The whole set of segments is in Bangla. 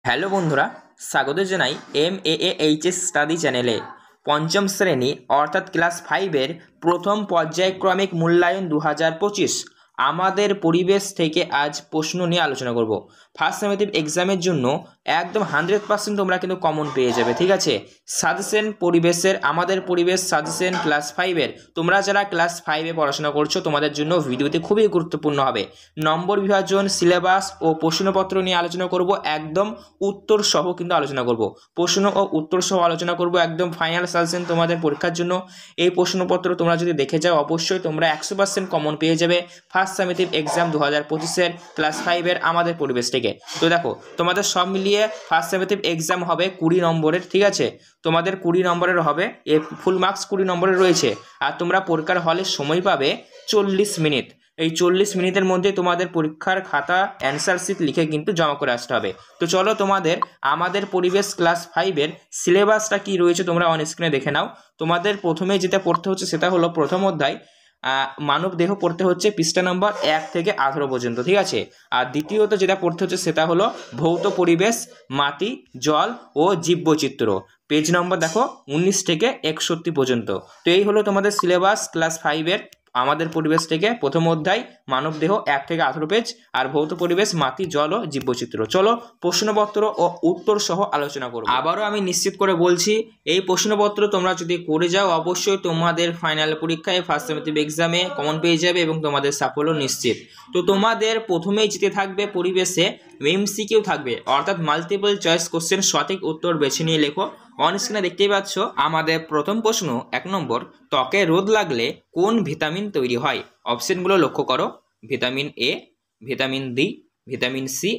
হ্যালো বন্ধুরা, স্বাগত জানাই MAAHS স্টাডি চ্যানেলে। পঞ্চম শ্রেণী অর্থাৎ ক্লাস 5-এর প্রথম পর্যায়ক্রমিক মূল্যায়ন 2025 আমাদের পরিবেশ থেকে আজ প্রশ্ন নিয়ে আলোচনা করব। ফার্স্ট সেমেটিভ এক্সামের জন্য একদম 100% তোমরা কিন্তু কমন পেয়ে যাবে, ঠিক আছে। সাজেশন পরিবেশের, আমাদের পরিবেশ সাজেশন ক্লাস 5-এর, তোমরা যারা ক্লাস 5-এ পড়াশোনা করছো তোমাদের জন্য ভিডিওটি খুবই গুরুত্বপূর্ণ হবে। নম্বর বিভাজন, সিলেবাস ও প্রশ্নপত্র নিয়ে আলোচনা করব, একদম উত্তর সহ কিন্তু আলোচনা করব। প্রশ্ন ও উত্তর সহ আলোচনা করব, একদম ফাইনাল সাজেশন তোমাদের পরীক্ষার জন্য। এই প্রশ্নপত্র তোমরা যদি দেখে যাও অবশ্যই তোমরা 100% কমন পেয়ে যাবে ফার্স্ট সামেটিভ এক্সাম 2025-এর ক্লাস 5-এর আমাদের পরিবেশ থেকে। তো দেখো, তোমাদের সব মিলিয়ে ফার্স্ট সামেটিভ এক্সাম হবে 20 নম্বরের, ঠিক আছে। তোমাদের 20 নম্বরের হবে, ফুল মার্কস 20 নম্বরের রয়েছে। আর তোমরা পরীক্ষার হলে সময় পাবে 40 মিনিট। এই 40 মিনিটের মধ্যে তোমাদের পরীক্ষার খাতা অ্যান্সার শিট লিখে কিন্তু জমা করে আসতে হবে। তো চলো তোমাদের আমাদের পরিবেশ ক্লাস 5-এর সিলেবাসটা কি রয়েছে তোমরা অন স্ক্রিনে দেখে নাও। তোমাদের প্রথমে যেটা পড়তে হচ্ছে সেটা হলো প্রথম অধ্যায় মানব দেহ পড়তে হচ্ছে পৃষ্ঠা নম্বর 1 থেকে 18 পর্যন্ত, ঠিক আছে। আর দ্বিতীয়ত যেটা পড়তে হচ্ছে সেটা হলো ভৌত পরিবেশ, মাটি, জল ও জীববৈচিত্র্য, পেজ নম্বর দেখো 19 থেকে 61 পর্যন্ত। তো এই হলো তোমাদের সিলেবাস ক্লাস 5-এর আমাদের পরিবেশ থেকে। প্রথম অধ্যায় মানব দেহ 1 থেকে 18 পেজ, আর ভৌত পরিবেশ, মাটি, জল ও জীববৈচিত্র্য। চলো প্রশ্নপত্র ও উত্তর সহ আলোচনা করব। আবারও আমি নিশ্চিত করে বলছি, এই প্রশ্নপত্র তোমরা যদি করে যাও অবশ্যই তোমাদের ফাইনাল পরীক্ষায় ফার্স্ট সেমেটিভ এক্সামে কমন পেয়ে যাবে এবং তোমাদের সাফল্য নিশ্চিত। তো তোমাদের প্রথমেই যেতে থাকবে পরিবেশে MCQ থাকবে, অর্থাৎ মাল্টিপল চয়েস কোশ্চেন, সঠিক উত্তর বেছে নিয়ে লেখো। অন স্ক্রিনে দেখতেই পাচ্ছ আমাদের প্রথম প্রশ্ন 1 নম্বর, ত্বকে রোদ লাগলে কোন ভিটামিন তৈরি হয়? অপশনগুলো লক্ষ্য করো, vitamin A, vitamin D, vitamin C,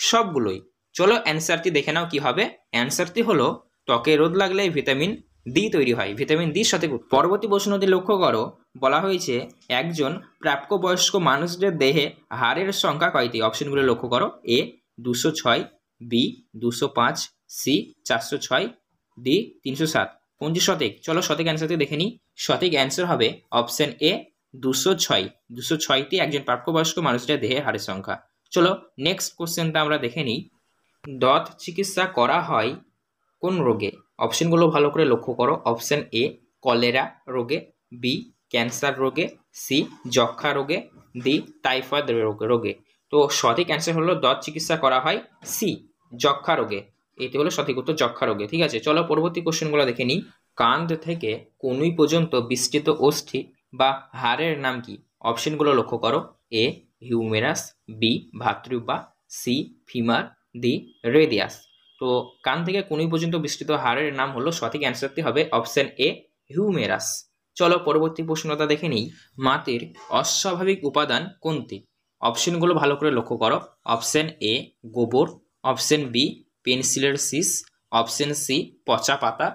সবগুলোই। চলো অ্যান্সারটি দেখে নাও কি হবে। অ্যান্সারটি হলো ত্বকে রোদ লাগলে ভিটামিন ডি তৈরি হয়, ভিটামিন ডি সঠিক উত্তর। পরবর্তী প্রশ্নটি লক্ষ্য করো, বলা হয়েছে একজন প্রাপ্তবয়স্ক মানুষদের দেহে হাড়ের সংখ্যা কয়টি? অপশনগুলো লক্ষ্য করো, এ 206, বি 205, সি 406, ডি 307। কোনটি সঠিক? চলো সঠিক অ্যান্সারটি দেখে নিই। সঠিক অ্যান্সার হবে অপশন এ 206। 206টি একজন প্রাপ্তবয়স্ক মানুষদের দেহে হাড়ের সংখ্যা। চলো নেক্সট কোশ্চেনটা আমরা দেখে নিই। দাঁত চিকিৎসা করা হয় কোন রোগে? অপশনগুলো ভালো করে লক্ষ্য করো। অপশন এ কলেরা রোগে, বি ক্যান্সার রোগে, সি যক্ষা রোগে, ডি টাইফয়েড রোগে। তো সঠিক অ্যান্সার হলো দাঁত চিকিৎসা করা হয় সি যক্ষা রোগে। এটি হলো সঠিক উত্তর, যক্ষা রোগে, ঠিক আছে। চলো পরবর্তী কোশ্চেনগুলো দেখে নিই। কাঁধ থেকে কনুই পর্যন্ত বিস্তৃত অস্থি বা হাড়ের নাম কি? অপশনগুলো লক্ষ্য করো, এ হিউমেরাস, বি ভাতৃবা, সি ফিমার, ডি রেডিয়াস। তো কান থেকে কনুই পর্যন্ত বিস্তৃত হাড়ের নাম হলো, সঠিক অ্যান্সারটি হবে অপশন এ হিউমেরাস। চলো পরবর্তী প্রশ্নটা দেখে নিই। মাটির অস্বাভাবিক উপাদান কোনটি? অপশনগুলো ভালো করে লক্ষ্য করো। অপশন এ গোবর, অপশন বি পেন্সিলের শীষ, অপশন সি পচা পাতা,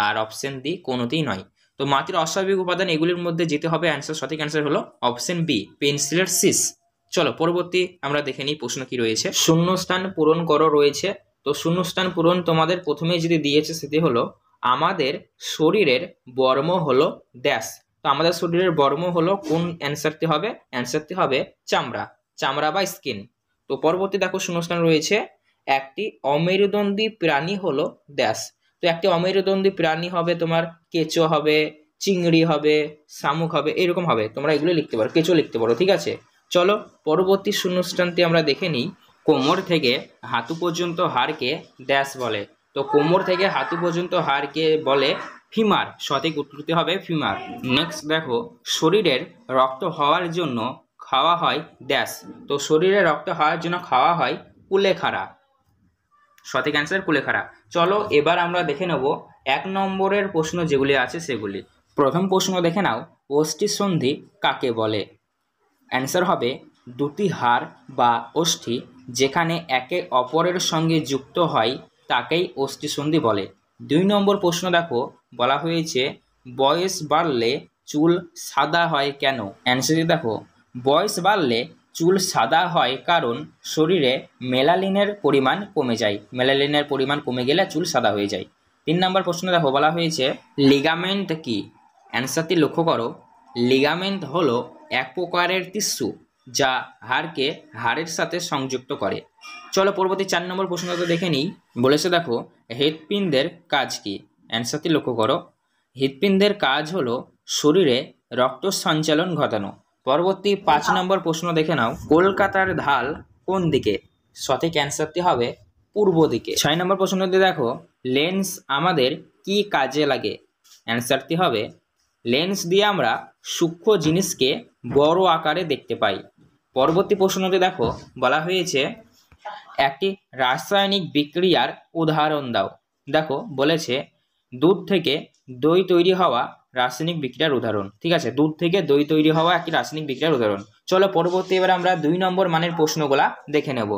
আর অপশন ডি কোনোটিই নয়। তো মাটির অস্বাভাবিক উপাদান এগুলির মধ্যে যেতে হবে, অ্যান্সার সঠিক অ্যান্সার হলো অপশন বি পেন্সিলের শীষ। চলো পরবর্তী আমরা দেখে নিই প্রশ্ন কি রয়েছে। শূন্যস্থান পূরণ করো রয়েছে। তো শূন্যস্থান পূরণ তোমাদের প্রথমেই যদি দিয়েছে সেটি হলো আমাদের শরীরের বর্ম হলো ড্যাশ। তো আমাদের শরীরের বর্ম হলো, কোন অ্যান্সারটি হবে? অ্যান্সারটি হবে চামড়া, চামড়া বা স্কিন। তো পরবর্তী দেখো শূন্যস্থান রয়েছে একটি অমেরুদণ্ডী প্রাণী হলো ড্যাশ। তো একটি অমেরুদণ্ডী প্রাণী হবে তোমার কেঁচো হবে, চিংড়ি হবে, শামুক হবে, এরকম হবে। তোমরা এগুলো লিখতে পারো, কেঁচো লিখতে পারো, ঠিক আছে। চলো পরবর্তী শূন্যস্থানটি আমরা দেখে নিই। কোমর থেকে হাঁটু পর্যন্ত হাড়কে ড্যাশ বলে। তো কোমর থেকে হাঁটু পর্যন্ত হাড়কে বলে ফিমার, সঠিক উত্তরটি হবে ফিমার। নেক্সট দেখো, শরীরের রক্ত হওয়ার জন্য খাওয়া হয় ড্যাশ। তো শরীরে রক্ত হওয়ার জন্য খাওয়া হয় কুলেখাড়া, সঠিক অ্যান্সার কুলেখাড়া। চলো এবার আমরা দেখে নেব 1 নম্বরের প্রশ্ন যেগুলি আছে সেগুলি। প্রথম প্রশ্ন দেখে নাও, অস্থিসন্ধি কাকে বলে? অ্যান্সার হবে দুটি হাড় বা অস্থি যেখানে একে অপরের সঙ্গে যুক্ত হয় তাকেই অস্থিসন্ধি বলে। 2 নম্বর প্রশ্ন দেখো, বলা হয়েছে বয়স বাড়লে চুল সাদা হয় কেন? অ্যান্সারটি দেখো, বয়স বাড়লে চুল সাদা হয় কারণ শরীরে মেলানিনের পরিমাণ কমে যায়। মেলানিনের পরিমাণ কমে গেলে চুল সাদা হয়ে যায়। 3 নম্বর প্রশ্ন দেখো, বলা হয়েছে লিগামেন্ট কি? অ্যান্সারটি লক্ষ্য করো, লিগামেন্ট হলো এক প্রকারের টিস্যু যা হাড়কে হাড়ের সাথে সংযুক্ত করে। চলো পরবর্তী 4 নম্বর প্রশ্নটা দেখে নিই। বলেছে দেখো, হৃৎপিণ্ডের কাজ কি? অ্যান্সারটি লক্ষ্য করো। হৃৎপিণ্ডের কাজ হলো শরীরে রক্ত সঞ্চালন ঘটানো। পরবর্তী 5 নম্বর প্রশ্ন দেখে নাও। কলকাতার ঢাল কোন দিকে? সঠিক অ্যান্সারটি হবে পূর্ব দিকে। 6 নম্বর প্রশ্নটি দেখো, লেন্স আমাদের কি কাজে লাগে? অ্যান্সারটি হবে লেন্স দিয়ে আমরা সূক্ষ্ম জিনিসকে বড় আকারে দেখতে পাই। পরবর্তী প্রশ্নটি দেখো, বলা হয়েছে একটি রাসায়নিক বিক্রিয়ার উদাহরণ দাও। দেখো বলেছে দুধ থেকে দই তৈরি হওয়া রাসায়নিক বিক্রিয়ার উদাহরণ। ঠিক আছে, দুধ থেকে দই তৈরি হওয়া একটি রাসায়নিক বিক্রিয়ার উদাহরণ। চলো পরবর্তী এবার আমরা 2 নম্বর মানের প্রশ্নগুলা দেখে নেব।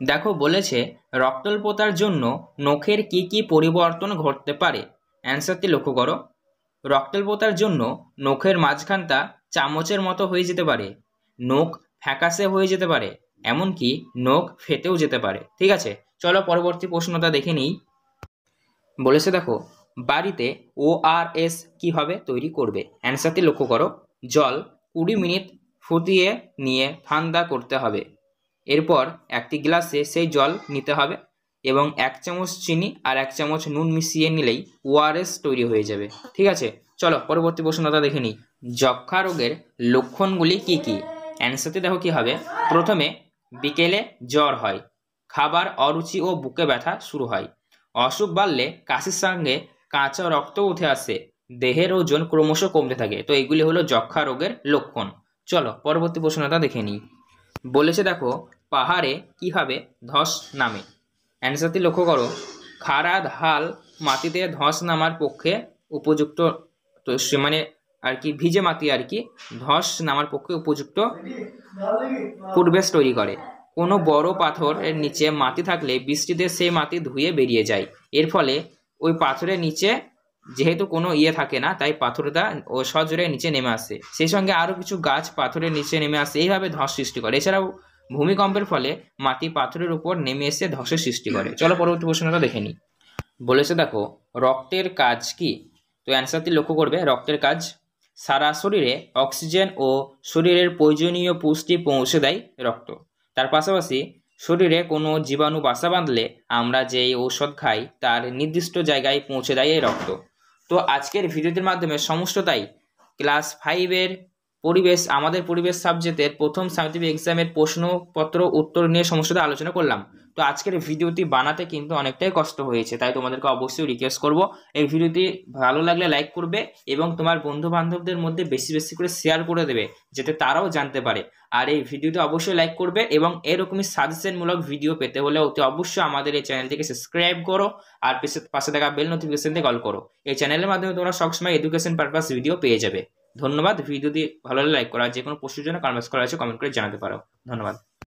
দেখো বলেছে রক্তাল্পতার জন্য নখের কি কি পরিবর্তন ঘটতে পারে? অ্যান্সারটি লক্ষ্য করো। রক্তাল্পতার জন্য নখের মাঝখানটা চামচের মতো হয়ে যেতে পারে, নখ ফ্যাকাশে হয়ে যেতে পারে, এমনকি নখ ফেটেও যেতে পারে। ঠিক আছে, চলো পরবর্তী প্রশ্নটা দেখে নিই। বলেছে দেখো, বাড়িতে ORS কিভাবে তৈরি করবে? অ্যান্সারটি লক্ষ্য করো। জল 20 মিনিট ফুটিয়ে নিয়ে ঠান্ডা করতে হবে। এরপর একটি গ্লাসে সেই জল নিতে হবে এবং 1 চামচ চিনি আর 1 চামচ নুন মিশিয়ে নিলেই ORS তৈরি হয়ে যাবে। ঠিক আছে, চলো পরবর্তী প্রশ্নটা দেখে নিই। যক্ষ্মা রোগের লক্ষণগুলি কি কি? অ্যান্সারটি দেখো কি হবে। প্রথমে বিকেলে জ্বর হয়, খাবার অরুচি ও বুকে ব্যথা শুরু হয়, অসুখ বাড়লে কাশির সঙ্গে কাঁচা রক্ত উঠে আসে, দেহের ওজন ক্রমশ কমতে থাকে। তো এগুলি হলো যক্ষ্মা রোগের লক্ষণ। চলো পরবর্তী প্রশ্নটা দেখে নিই। বলেছে দেখো, পাহাড়ে কিভাবে ধস নামে? অ্যান্সারটি লক্ষ্য করো। খাড়া ঢাল মাটিতে ধস নামার পক্ষে উপযুক্ত, তো সে মানে আর কি ভিজে মাটি আর কি ধস নামার পক্ষে উপযুক্ত পরিবেশ তৈরি করে। কোনো বড় পাথরের নিচে মাটি থাকলে বৃষ্টিতে সেই মাটি ধুয়ে বেরিয়ে যায়। এর ফলে ওই পাথরের নিচে যেহেতু কোনো থাকে না, তাই পাথরটা ও সজোরে নিচে নেমে আসে। সেই সঙ্গে আরও কিছু গাছ পাথরের নিচে নেমে আসে, এইভাবে ধস সৃষ্টি করে। এছাড়াও ভূমিকম্পের ফলে মাটি পাথরের উপর নেমে এসে ধসের সৃষ্টি করে। চলো পরবর্তী প্রশ্নটা দেখে নিই। বলেছে দেখো, রক্তের কাজ কি? তো অ্যান্সারটি লক্ষ্য করবে। রক্তের কাজ সারা শরীরে অক্সিজেন ও শরীরের প্রয়োজনীয় পুষ্টি পৌঁছে দেয় রক্ত। তার পাশাপাশি শরীরে কোনো জীবাণু বাসা বাঁধলে আমরা যেই ঔষধ খাই তার নির্দিষ্ট জায়গায় পৌঁছে দেয় এই রক্ত। তো আজকের ভিডিওটির মাধ্যমে সমস্তটাই ক্লাস 5-এর পরিবেশ, আমাদের পরিবেশ সাবজেক্টের প্রথম সায়েন্টিফিক এক্সামের প্রশ্নপত্র উত্তর নিয়ে সমস্তটা আলোচনা করলাম। তো আজকের ভিডিওটি বানাতে কিন্তু অনেকটাই কষ্ট হয়েছে, তাই তোমাদেরকে অবশ্যই রিকোয়েস্ট করব এই ভিডিওটি ভালো লাগলে লাইক করবে এবং তোমার বন্ধু বান্ধবদের মধ্যে বেশি বেশি করে শেয়ার করে দেবে, যাতে তারাও জানতে পারে। আর এই ভিডিওটি অবশ্যই লাইক করবে এবং এরকমই সাজেশনমূলক ভিডিও পেতে হলে অতি অবশ্যই আমাদের এই চ্যানেলটিকে সাবস্ক্রাইব করো আর পাশে থাকা বেল নোটিফিকেশনটি কল করো। এই চ্যানেলের মাধ্যমে তোমরা সবসময় এডুকেশন পারপাস ভিডিও পেয়ে যাবে। ধন্যবাদ। ভিডিওটি ভালো লাগলে লাইক করো, আর যে কোনো প্রশ্নের জন্য কমেন্টস করা আছে কমেন্ট করে জানাতে পারো। ধন্যবাদ।